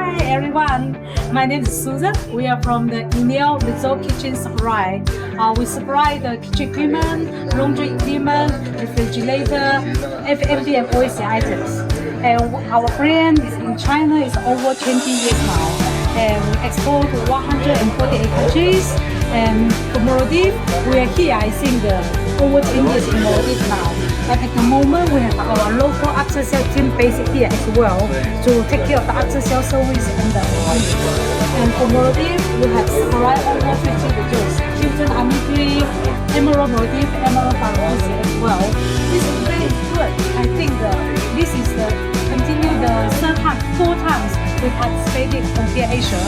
Hi everyone, my name is Susan. We are from the INEO Resort Kitchen Supply. We supply the kitchen equipment, laundry equipment, refrigerator, F&B and OSC items. And our brand is in China is over 20 years now. And we export to 148 countries. And for Maldives, we are here, I think, over 10 years in Maldives now. But at the moment, we have our local after sales team based here as well to take care of the after sales service and the And for Maldives, we have supplied over 50 hotels: Hilton, Amingiri, Emerald Maldives, Emerald Paragosi as well. This is very good. I think this is continue the third time, 4 times we participated in Hotel Asia.